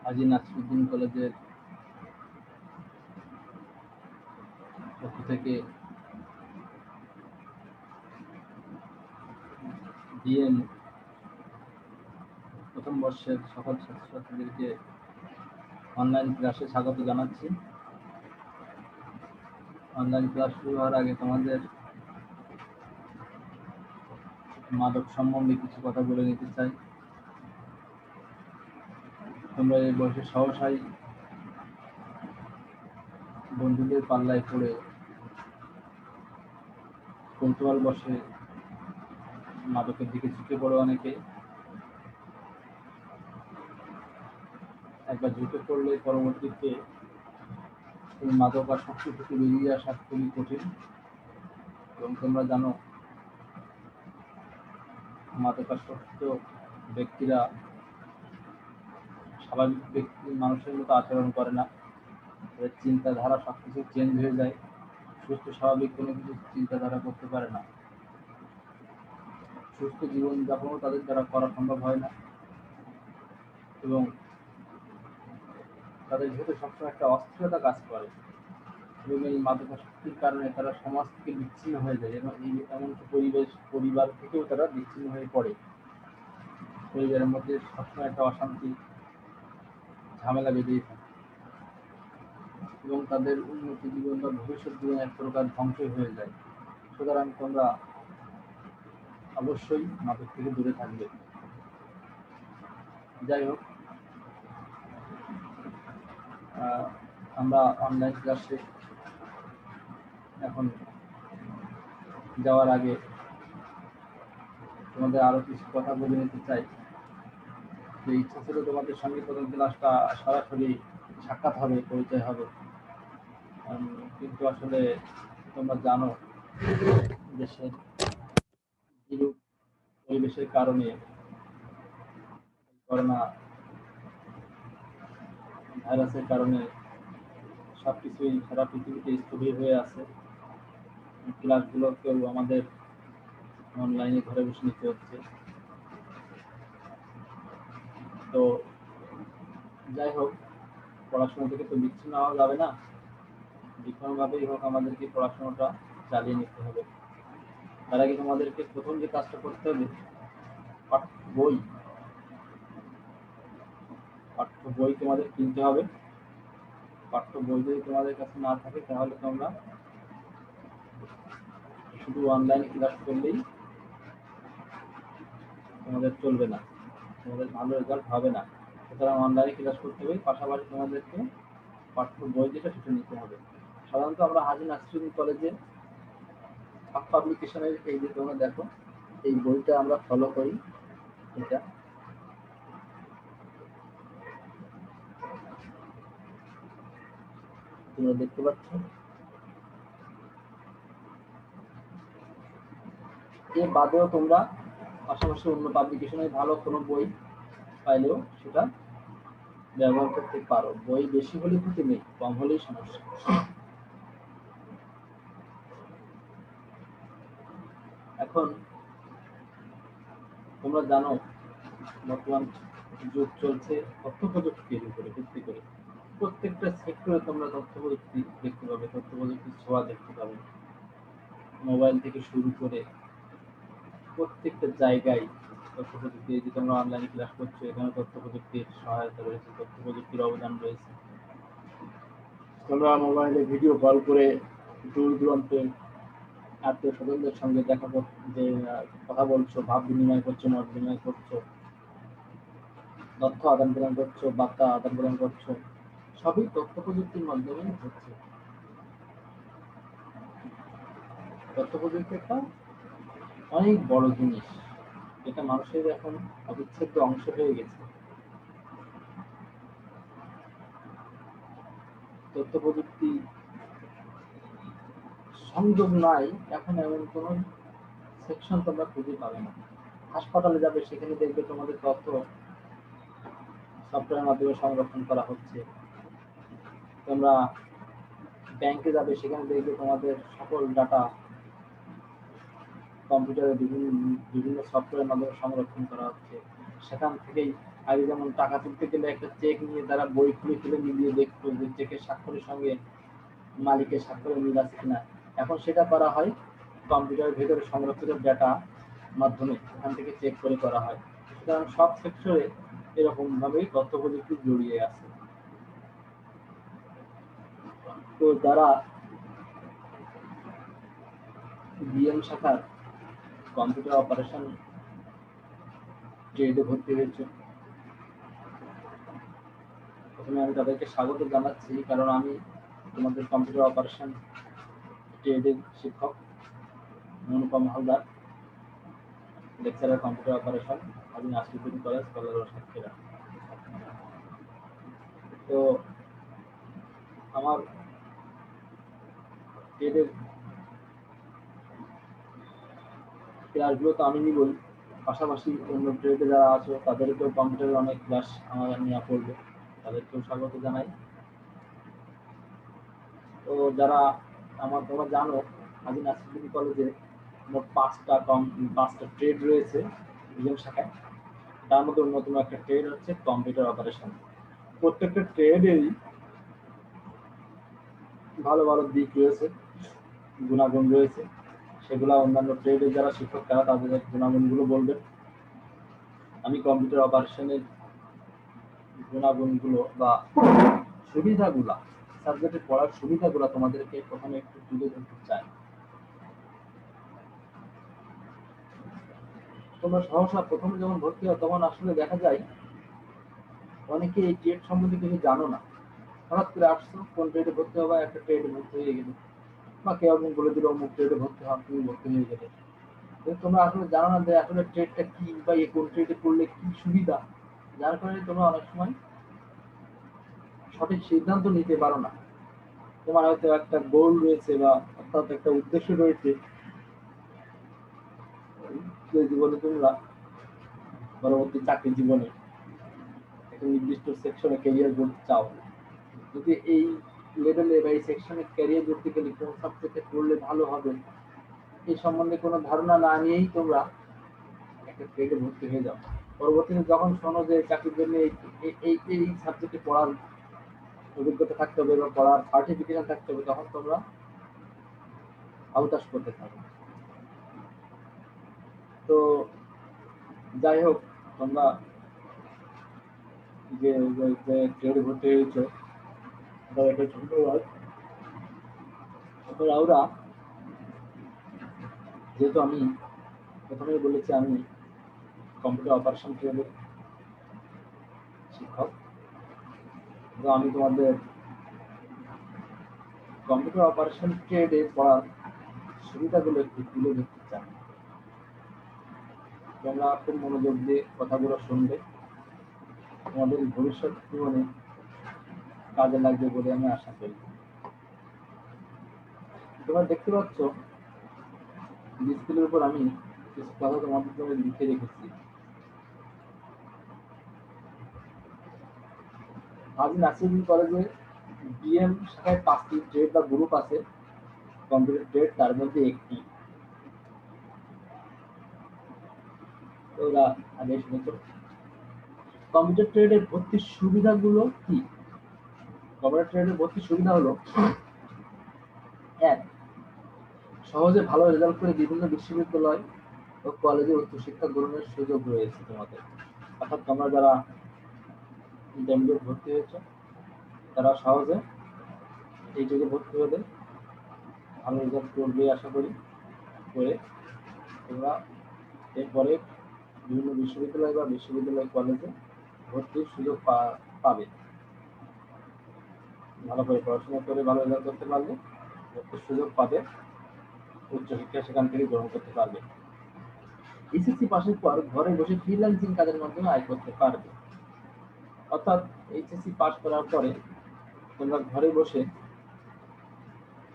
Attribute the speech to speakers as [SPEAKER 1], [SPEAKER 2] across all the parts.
[SPEAKER 1] হাজী নাসিরউদ্দিন কলেজের পক্ষ থেকে ডিএন প্রথম বর্ষের সকল ছাত্রছাত্রীদেরকে অনলাইন ক্লাসে স্বাগত জানাচ্ছি। অনলাইন ক্লাস শুরু হওয়ার আগে তোমাদের মাদক সম্বন্ধে কিছু কথা বলে নিতে চাই। তোমরা এই বয়সে সহসাই বন্ধুদের পাল্লায় পড়ে কৌতূহল বসে মাদকের দিকে ঝুঁকে পড়ে। অনেকে একবার ঝুঁকে পড়লে পরবর্তীতে এই মাদক আসক্তি থেকে বেরিয়ে আসা খুবই কঠিন। এবং তোমরা জানো, মাদকাসক্ত ব্যক্তিরা স্বাভাবিক ব্যক্তি মানুষের মতো আচরণ করে না। তাদের চিন্তাধারা সবকিছু চেঞ্জ হয়ে যায়। সুস্থ স্বাভাবিক কোনো কিছু চিন্তাধারা করতে পারে না। সুস্থ জীবনযাপনও তাদের দ্বারা করা সম্ভব হয় না। এবং তাদের ভিতরে সবসময় একটা অস্থিরতা কাজ করে। এবং এই মাদকাসক্তির কারণে তারা সমাজ থেকে বিচ্ছিন্ন হয়ে যায় এবং এমনকি পরিবার থেকেও তারা বিচ্ছিন্ন হয়ে পড়ে। পরিবারের মধ্যে সবসময় একটা অশান্তি, ঝামেলা বেঁধেই থাকে এবং তাদের উন্নতি জীবন বা ভবিষ্যৎ জীবন এক প্রকার ধ্বংস হয়ে যায়। সুতরাং তোমরা অবশ্যই মাদক থেকে দূরে থাকবে। যাই হোক, আমরা অনলাইন ক্লাসে এখন যাওয়ার আগে তোমাদের আরো কিছু কথা বলে নিতে চাই। যে ইচ্ছা ছিল তোমাদের সঙ্গে প্রথম ক্লাসটা সরাসরি সাক্ষাৎ হবে, পরিচয় হবে, কিন্তু আসলে তোমরা জানো দেশের বিরূপ পরিবেশের কারণে করোনা ভাইরাসের কারণে সবকিছুই সারা পৃথিবীতে স্থবির হয়ে আছে। ক্লাসগুলোকেও আমাদের অনলাইনে ঘরে বসে নিতে হচ্ছে। তো যাই হোক, পড়াশোনা থেকে তো বিচ্ছিন্ন হওয়া যাবে না। যে কোনোভাবেই হোক আমাদেরকে পড়াশোনাটা চালিয়ে নিতে হবে। তার আগে তোমাদেরকে প্রথম যে কাজটা করতে হবে, পাঠ্য বই তোমাদের কিনতে হবে। পাঠ্য বই যদি তোমাদের কাছে না থাকে তাহলে তোমরা শুধু অনলাইনে ক্লাস করলেই তোমাদের চলবে না, তোমাদের ভালো রেজাল্ট হবে না। সুতরাং অনলাইনে ক্লাস করতে হবে, পাশাপাশি তোমাদেরকে পাঠ্য বই যেটা সেটা নিতে হবে। সাধারণত আমরা হাজী নাসিরউদ্দিন কলেজে পাবলিকেশনের এই যে তোমরা দেখো, এই বইটা আমরা ফলো করি। এটা তোমরা দেখতে পাচ্ছ। এর বাদেও তোমরা পাশাপাশি অন্য পাবলিকেশনের ভালো কোনো বই পাইলেও সেটা ব্যবহার করতে পারো। বই বেশি হলে ক্ষতি নেই, কম হলেই সমস্যা। এখন তোমরা জানো বর্তমান যুগ চলছে তথ্য প্রযুক্তির উপরে ভিত্তি করে। প্রত্যেকটা সেক্টরে তোমরা তথ্য প্রযুক্তি দেখতে পাবে, তথ্য প্রযুক্তির ছোঁয়া দেখতে পাবে। মোবাইল থেকে শুরু করে প্রত্যেকটা জায়গায় তথ্য প্রযুক্তি। যে তোমরা অনলাইনে ক্লাস করছো, এখানে তথ্য প্রযুক্তির সহায়তা রয়েছে, তথ্য প্রযুক্তির অবদান রয়েছে। তোমরা মোবাইলে ভিডিও কল করে দূর দূরান্তে আত্মীয় স্বজনদের সঙ্গে যে কথা বলছো, ভাব বিনিময় করছো, মত বিনিময় করছো, তথ্য আদান প্রদান করছো, বার্তা আদান প্রদান করছো, সবই তথ্য প্রযুক্তির মাধ্যমে হচ্ছে। তথ্য প্রযুক্তি একটা অনেক বড় জিনিস, যেটা মানুষের এখন অবিচ্ছেদ্য অংশ হয়ে গেছে। তথ্য প্রযুক্তি সংযোগ নাই এখন এমন কোন সেকশন তোমরা খুঁজে পাবে না। হাসপাতালে যাবে, সেখানে দেখবে তোমাদের তথ্য সফটওয়্যারের মাধ্যমে সংরক্ষণ করা হচ্ছে। তোমরা ব্যাংকে যাবে, সেখানে দেখবে তোমাদের সকল ডাটা কম্পিউটারে বিভিন্ন সফটওয়্যারের মাধ্যমে সংরক্ষণ করা হচ্ছে। সেখান থেকেই আগে যেমন টাকা তুলতে গেলে একটা চেক নিয়ে তারা বই খুলে খুলে মিলিয়ে দেখতো যে চেকের স্বাক্ষরের সঙ্গে মালিকের স্বাক্ষরের মিল আছে কিনা। এখন সেটা করা হয় কম্পিউটারের ভেতরে সংরক্ষিত ডাটা মাধ্যমে, এখান থেকে চেক করে করা হয়। সুতরাং সব সেক্টরে এরকম ভাবেই তথ্য প্রযুক্তি জড়িয়ে আছে। তো যারা বিএম শাখার কম্পিউটার অপারেশন ট্রেডে ভর্তি হয়েছে, প্রথমে আমি তাদেরকে স্বাগত জানাচ্ছি, কারণ আমি তোমাদের কম্পিউটার অপারেশন ট্রেডের শিক্ষক অনুপম হালদার, লেকচারার কম্পিউটার অপারেশন, আমি নাসিরুদ্দিন কলেজ কলার সাতক্ষীরা। তো আমার ট্রেডের ক্লাসগুলো তো আমি নিবই, পাশাপাশি অন্য ট্রেডে যারা আছে তাদেরকেও কম্পিউটারের অনেক ক্লাস আমার নেওয়া পড়বে, তাদেরকেও স্বাগত জানাই। তো যারা তোমরা জানো আজি নাসিরুদ্দিন কলেজে মোট 5টা ট্রেড রয়েছে বিজ্ঞান শাখায়। তার মধ্যে অন্যতম একটা ট্রেড হচ্ছে কম্পিউটার অপারেশন। প্রত্যেকটা ট্রেডেরই ভালো ভালো দিক রয়েছে, গুণাগুণ রয়েছে, সেগুলো অন্যান্য ট্রেডে যারা শিক্ষক তারা তাদের গুণাগুণগুলো বলবেন। আমি কম্পিউটার অপারেশনের গুণাগুণগুলো বা সুবিধাগুলা, সাবজেক্টে পড়ার সুবিধাগুলো তোমাদেরকে প্রথমে একটু তুলে ধরতে চাই। তোমরা সহসা প্রথমে যখন ভর্তি হও তখন আসলে দেখা যায় অনেকে এই ট্রেড সম্বন্ধে কিছু জানো না। হঠাৎ করে আসছো, কোন ট্রেডে ভর্তি হবা, একটা ট্রেডে ভর্তি হয়ে গেলে, বা কেউ একজন বলে দিল অমুক ট্রেডে ভর্তি হওয়া, তুমি ভর্তি হয়ে গেলে। তোমরা আসলে জানো না যে আসলে ট্রেডটা কি, বা কোন ট্রেডে করলে কি সুবিধা, যার কারণে তোমরা অনেক সময় সঠিক সিদ্ধান্ত নিতে পারো না। তোমার হয়তো একটা গোল রয়েছে বা অর্থাৎ একটা উদ্দেশ্য রয়েছে যে জীবনে তোমরা পরবর্তী চাকরি জীবনে একটা নির্দিষ্ট সেকশনে ক্যারিয়ার করতে চাও। যদি এই লেভেলে বা এই সেকশনে ক্যারিয়ার করতে গেলে কোন সাবজেক্টে পড়লে ভালো হবে এই সম্বন্ধে কোনো ধারণা না নিয়েই তোমরা একটা ট্রেডে ভর্তি হয়ে যাও। পরবর্তীতে যখন শোনো যে চাকরির জন্য এই সাবজেক্টে পড়ার অভিজ্ঞতা থাকতে হবে বা পড়ার সার্টিফিকেশন থাকতে হবে, তখন তোমরা আউটাস করতে থাকো। তো যাই হোক, তোমরা যে ট্রেডে ভর্তি হয়েছো তাদেরকে ধন্যবাদ। ওরা যেহেতু আমি প্রথমেই বলেছি আমি কম্পিউটার অপারেশন ট্রেডের শিক্ষক, তো আমি তোমাদের কম্পিউটার অপারেশন ট্রেডে পড়ার সুবিধাগুলো একটু তুলে ধরতে চাই। তোমরা খুব মনোযোগ দিয়ে কথাগুলো শুনবে, তোমাদের ভবিষ্যৎ জীবনে কাজে লাগবে বলে আমি আশা করি। তোমরা দেখতে পাচ্ছ ডিসপ্লের উপর আমি কিছু কথা তোমাদের জন্য লিখে রেখেছি। আজি নাসিরুদ্দিন কলেজে বিএম শাখায় 5টি ট্রেড বা গ্রুপ আছে, কম্পিউটার ট্রেড তার মধ্যে একটি। ওরা আগে শুনেছ কম্পিউটার ট্রেডের ভর্তির সুবিধাগুলো কি? কম্পিউটার ট্রেডের ভর্তির সুবিধা হলো, এক, সহজে ভালো রেজাল্ট করে বিভিন্ন বিশ্ববিদ্যালয় ও কলেজে উচ্চশিক্ষা গ্রহণের সুযোগ রয়েছে তোমাদের। অর্থাৎ তোমরা যারা ইন্টারমিডিয়েট ভর্তি হয়েছে তারা সহজে এই যুগে ভর্তি হলে ভালো রেজাল্ট করবে আশা করি, করে তোমরা এরপরে বিভিন্ন বিশ্ববিদ্যালয় বা বিশ্ববিদ্যালয় কলেজে ভর্তির সুযোগ পাবে। ভালো করে পড়াশোনা করে ভালো রেজাল্ট করতে পারলে ভর্তির সুযোগ পাবে, উচ্চশিক্ষা সেখান থেকে গ্রহণ করতে পারবে। এসএসসি পাশের পর ঘরে বসে ফ্রিল্যান্সিং কাজের মাধ্যমে আয় করতে পারবে। অর্থাৎ এইচএসসি পাস করার পরে তোমরা ঘরে বসে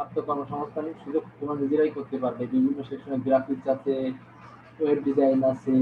[SPEAKER 1] আত্মকর্মসংস্থানের সুযোগ তোমরা নিজেরাই করতে পারবে। বিভিন্ন সেকশনে গ্রাফিক্স আছে, ওয়েব ডিজাইন আছে,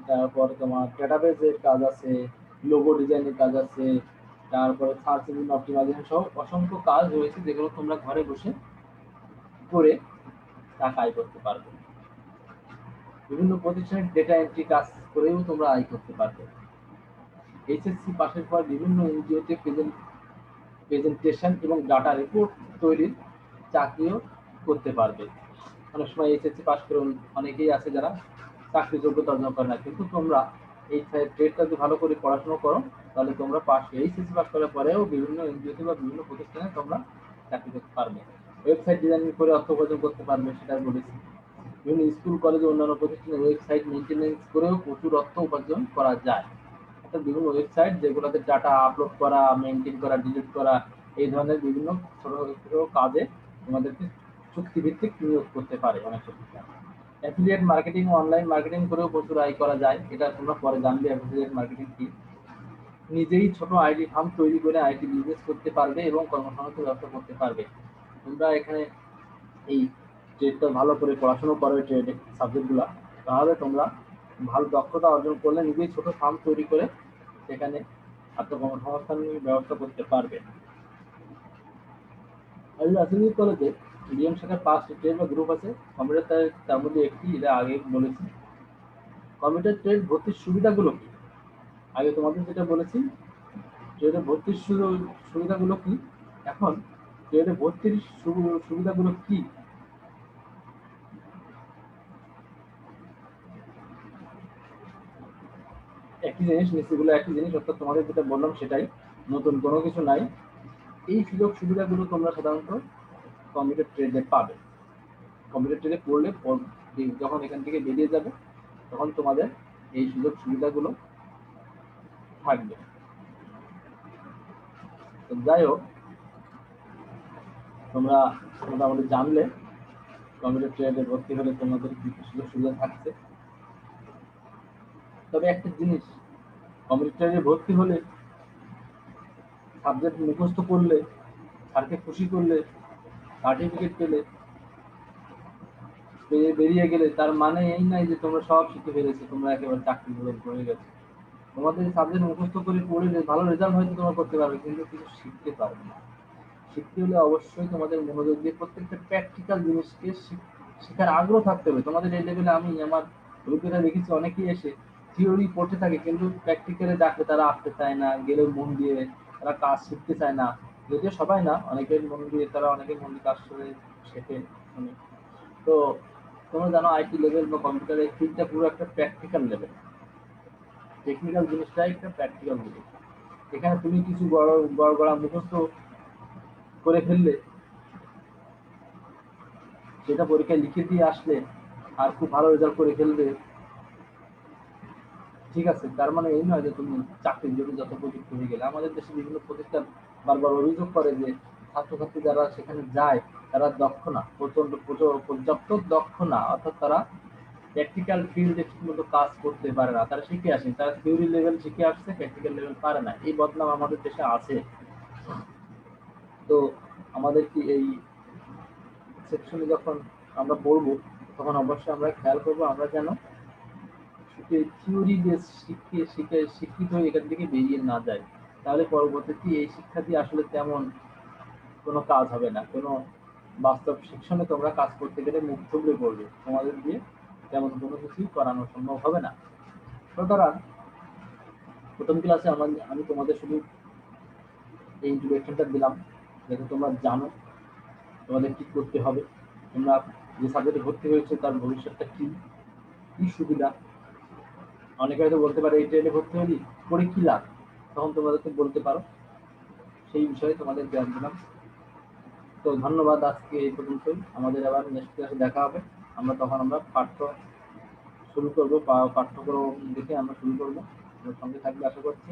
[SPEAKER 1] তারপর তোমার ডেটাবেজের কাজ আছে, লোগো ডিজাইনের কাজ আছে, তারপরে সার্চ ইঞ্জিন অপটিমাইজেশন সহ অসংখ্য কাজ রয়েছে যেগুলো তোমরা ঘরে বসে করে টাকা আয় করতে পারবে। বিভিন্ন প্রতিষ্ঠানের ডেটা এন্ট্রি কাজ করেও তোমরা আয় করতে পারবে। এইচএসসি পাশের পর বিভিন্ন এনজিওতে প্রেজেন্টেশন এবং ডাটা রিপোর্ট তৈরির চাকরিও করতে পারবে। অনেক সময় এইচএসসি পাস করে অনেকেই আছে যারা চাকরি যোগ্যতা অর্জন করে না, কিন্তু তোমরা এই ট্রেডটা যদি ভালো করে পড়াশোনা করো তাহলে তোমরা এইচএসসি পাস করার পরেও বিভিন্ন এনজিওতে বা বিভিন্ন প্রতিষ্ঠানে তোমরা চাকরি করতে পারবে। ওয়েবসাইট ডিজাইনিং করে অর্থ উপার্জন করতে পারবে, সেটা বলেছি। বিভিন্ন স্কুল কলেজ অন্যান্য প্রতিষ্ঠানে ওয়েবসাইট মেনটেন্যান্স করেও প্রচুর অর্থ উপার্জন করা যায়। অর্থাৎ বিভিন্ন ওয়েবসাইট যেগুলোতে ডাটা আপলোড করা, মেনটেন করা, ডিলিট করা, এই ধরনের বিভিন্ন ছোট ছোট কাজে তোমাদেরকে চুক্তিভিত্তিক নিয়োগ করতে পারে অনেক প্রতিষ্ঠান। অ্যাফিলিয়েট মার্কেটিং ও অনলাইন মার্কেটিং করেও প্রচুর আয় করা যায়, এটা তোমরা পরে জানবে অ্যাফিলিয়েট মার্কেটিং কি। নিজেই ছোট আইটি ফার্ম তৈরি করে আইটি বিজনেস করতে পারবে এবং কর্মসংস্থান ব্যবসা করতে পারবে। তোমরা এখানে এই ট্রেডটা ভালো করে পড়াশোনা করো, ট্রেড সাবজেক্টগুলো, তাহলে তোমরা ভালো দক্ষতা অর্জন করলে নিজেই ছোট ফার্ম তৈরি করে সেখানে আত্মকর্মসংস্থান ব্যবস্থা করতে পারবে। রাজনৈতিক কলেজে বিএম শাখার 5টি ট্রেড বা গ্রুপ আছে। কম্পিউটার তার মধ্যে একটি, এটা আগে বলেছি। কম্পিউটার ট্রেড ভর্তির সুবিধাগুলো কি? আগে তোমাদের যেটা বলেছি ট্রেডে ভর্তির সুবিধাগুলো কি, এখন ট্রেডে ভর্তির সুবিধাগুলো কি। একই জিনিস, নিচেগুলো একই জিনিস, অর্থাৎ তোমাদের যেটা বললাম সেটাই, নতুন কোনো কিছু নাই। এই সুযোগ সুবিধাগুলো তোমরা সাধারণত কম্পিউটার ট্রেডে পাবে। কম্পিউটার ট্রেডে পড়লে যখন এখান থেকে বেরিয়ে যাবে তখন তোমাদের এই সুযোগ সুবিধাগুলো থাকবে। তো যাই হোক, তোমরা মোটামুটি জানলে কম্পিউটার ট্রেডে ভর্তি হলে তোমাদের কি সুযোগ সুবিধা থাকছে। তবে একটা জিনিস, কম্পিউটার ট্রেডে ভর্তি হলে সাবজেক্ট মুখস্থ করলে, স্যারকে খুশি করলে, সার্টিফিকেট পেলে, বেরিয়ে গেলে তার মানে এই নাই যে তোমরা সব শিখে ফেলেছো, তোমরা একেবারে চাকরি করে গেছো। তোমাদের সাবজেক্ট মুখস্থ করে পড়ে ভালো রেজাল্ট হয়তো তোমরা করতে পারবে, কিন্তু কিছু শিখতে পারবে না। শিখতে হলে অবশ্যই তোমাদের মনোযোগ দিয়ে প্রত্যেকটা প্র্যাকটিক্যাল জিনিসকে শেখার আগ্রহ থাকতে হবে। তোমাদের এই লেভেলে আমি আমার অভিজ্ঞতা দেখেছি, অনেকেই এসে থিওরি পড়তে থাকে কিন্তু প্র্যাকটিক্যালে ডাকলে তারা আসতে চায় না, গেলে মন দিয়ে তারা কাজ শিখতে চায় না। যদিও সবাই না, অনেকের মন দিয়ে তারা অনেকের মন দিয়ে কাজ করে শেখে। তো তোমরা জানো আইটি লেভেল বা কম্পিউটারের ফিল্ডটা পুরো একটা প্র্যাকটিক্যাল লেভেল। টেকনিক্যাল জিনিসটাই একটা প্র্যাকটিক্যাল জিনিস। এখানে তুমি কিছু বড় গড়া মুখস্থ করে ফেললে, সেটা পরীক্ষায় লিখে দিয়ে আসলে আর খুব ভালো রেজাল্ট করে ফেলবে, ঠিক আছে, তার মানে এই নয় যে তুমি চাকরির জন্য যত প্রযুক্ত হয়ে গেলে। আমাদের দেশে বিভিন্ন প্রতিষ্ঠান বারবার অভিযোগ করে যে ছাত্রছাত্রী যারা সেখানে যায় তারা দক্ষ না, পর্যাপ্ত দক্ষ না, অর্থাৎ তারা প্র্যাকটিক্যাল ফিল্ডে ঠিকমতো কাজ করতে পারে না। তারা শিখে আসে, তারা থিওরি লেভেল শিখে আসছে, প্র্যাকটিক্যাল লেভেল পারে না। এই বদনাম আমাদের দেশে আছে। তো আমাদের কি এই সেকশনে যখন আমরা পড়বো তখন অবশ্যই আমরা খেয়াল করবো আমরা যেন থিওরি বেস শিক্ষিত হয়ে এখান থেকে বেরিয়ে না যায়। তাহলে পরবর্তীতে এই শিক্ষা দিয়ে আসলে তেমন কোনো কাজ হবে না। কোনো বাস্তব শিক্ষণে তোমরা কাজ করতে গেলে মুখ থুবড়ে পড়বে, তোমাদের দিয়ে তেমন কোনো কিছুই করানো সম্ভব হবে না। সুতরাং প্রথম ক্লাসে আমি তোমাদের শুধু এই ইন্ট্রোডাকশনটা দিলাম যাতে তোমরা জানো তোমাদের কি করতে হবে, তোমরা যে সাবজেক্টে ভর্তি হয়েছে তার ভবিষ্যৎটা কি, কি সুবিধা। অনেকে হয়তো বলতে পারে এই ট্রেনে ভর্তি হলি করে কি লাভ, তখন তোমাদেরকে বলতে পারো, সেই বিষয়ে তোমাদের জ্ঞান দিলাম। তো ধন্যবাদ, আজকে এই পর্যন্তই। আমাদের আবার নেক্সট ক্লাসে দেখা হবে। আমরা পাঠ্য শুরু করবো, পাঠ্যক্রম দেখে আমরা শুরু করবো। সঙ্গে থাকবে আশা করছি।